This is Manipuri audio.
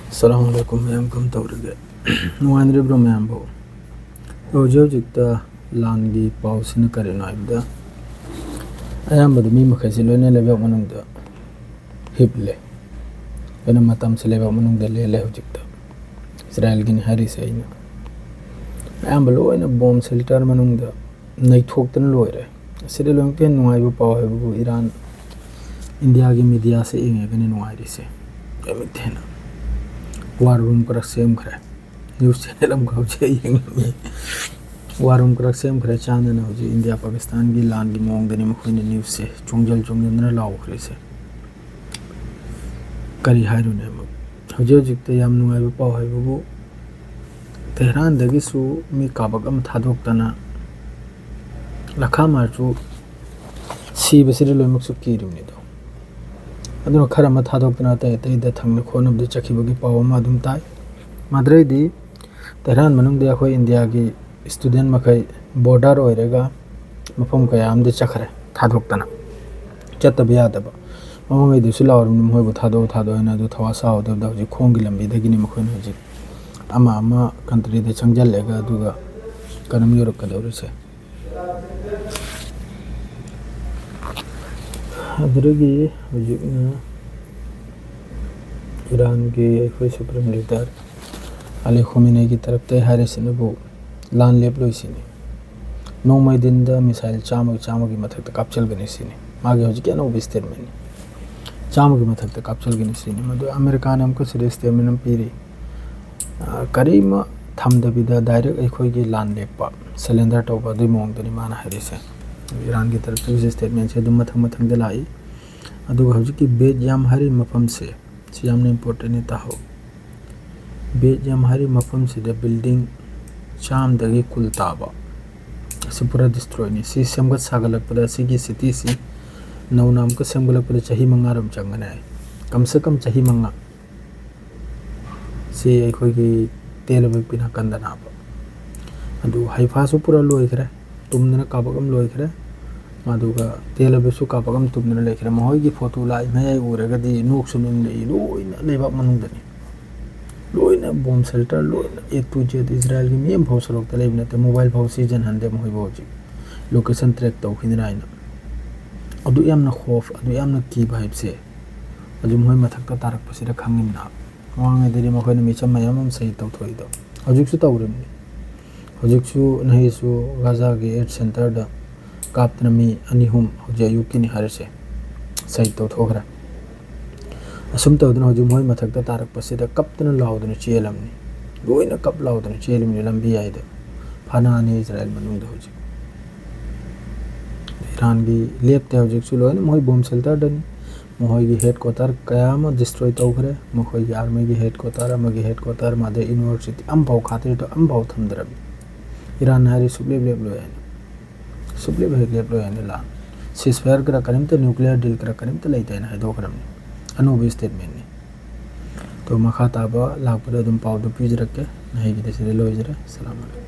Assalamualaikum मैम कम तौरगे नुआंद्रिब्रो मैम बो हौजिक लानगी पाउसिन करेनो आइबदा अयामबद मी मखैसे लोइना लेबक मनुंगदा हिपले एना मतम से लेबक मनुंगदा लेले हौजिक इजराइल गिन हारिसे आइना अयामब लोइना बॉम्ब शेल्टर मनुंगदा नैथोक्तन लोइरे सिदे लोंके नुआइबो पाउ हैबो ईरान इंडिया की मीडिया से इंगेगने नुआइरिसे एमिथेना वार रूम कर सेम खरे न्यूज चैनल हम गाउचे यंगमे वार रूम कर सेम खरे चांदना होजी इंडिया पाकिस्तान की लान की मोंग दनी मखोइन न्यूज से चोंगजल चोंगजन लाव खरे से करी हाइरुने म होजे होजिक त याम नुआइबो पाउ हाइबो तेहरान दगी सु मी काबक अम थादोक्तना लखा मारचु सी बसिरे लोइमक सु कीरुने दो अदुना खरा मा थादोक्तना तय तय द थंगने खोनब द चखिबगी पाउ मा दुम ताई माद्रेदी तेहरान मनुंग दे अखोय इंडिया की स्टूडेंट मखै बॉर्डर ओइरेगा मफम कयाम दे चखरे थादोक्तना चतब यादब ममंगै दुसु लावरम मोयबो थादो थादो हैना दु थवा साव दब दब जी खोंगी लंबी दगिनी मखोइन हजि अमा अमा कंट्री दे चंगजलेगा दुगा कनम यूरोप कदौरसे अदरगी हजिकना ईरान के अखोय सुप्रीम लीडर अली खमीनी की तरफ ते हारिसिनबो लान लेपलोइसिनी नोंमै दिनदा मिसाइल चाम की मथक कापचलगनी सिनी मागे हजिक अनौब स्टेटमेंट चाम की मथक कापचलगनी सिनी मदु अमेरिका अमक सिरे स्टेटमेंट पीरी करीम थमदबिदा डायरेक्ट अखोय की लान लेप सिलेंडर तौबा दुई मोंगदनी माना हारिसे ईरान की तरफ से स्टेटमेंट से मथंग मथंग लाई अदुगा हजिक बेज याम हारि मफम से यामने इम्पोर्टेंट ताहो बेज याम हारि मफम से बिल्डिंग चाम दगी कुल ताबा से पूरा डिस्ट्रॉय ने सी सेमगत सागलकपदा सिगी सिटी सी नौनाम का सेमगलकपदा चही मंगारम चंगने कम से कम चही मंगा से अखोय की तेलबक पिना कंदनाबा अदु हाइफासु पूरा लोइखरे तुमदना काबकम लोइखरे मादुगा तेलबसु काबकम तुमदना लेखरे महोय की फोटो लाई मय उरगदी नोक्सु नुंदई लोइना लेबक मनुंदनी लोइना बॉम्ब शेल्टर लोइना ए टू जेड इजराइल की मेम भौसरोक तलेबने ते मोबाइल भौ सीजन हंदे मोय बोजी लोकेशन ट्रैक तौखिनराइना अदु यामना खौफ अदु यामना की भाइब से अदु मोय मथक तारक पसिरा खंगिना वांगे देरी मखोइन मिचम मयम सही तौथोइदो हजिकसु तौरमनी हजिकसु नहिसु गाजा के एड सेंटर द कापतना मी अनिहुम हजे युकिनी हारसे सही तौथोखरा असुम तौदना हजु मोय मथक तारक पसिदा कपतना लाउदना चेलमनी लोइना कप लाउदना चेलमनी लंबी आइदा फानानी इजराइल मनुंग हजि ईरान की लेपते हजिकसु लोइना मोय बॉम्ब शेल्टर दनी मोहय की हेडक्वार्टर कयाम डिस्ट्रॉय तौखरे मोहय की आर्मी की हेडक्वार्टर मादे यूनिवर्सिटी अम्बाव खातिर तो अम्बाव थमदरम ईरान हारि सुब्लेब लोयाने ला सीजफायर करा करिमते न्यूक्लियर डील करा करिमते लैताइन हाइदोखरम अनोब स्टेटमेंट ने तो मखा ताबा लापदा दुम पाउ दो पीज रखे नहीं की लोइजरे सलाम अलैकुम।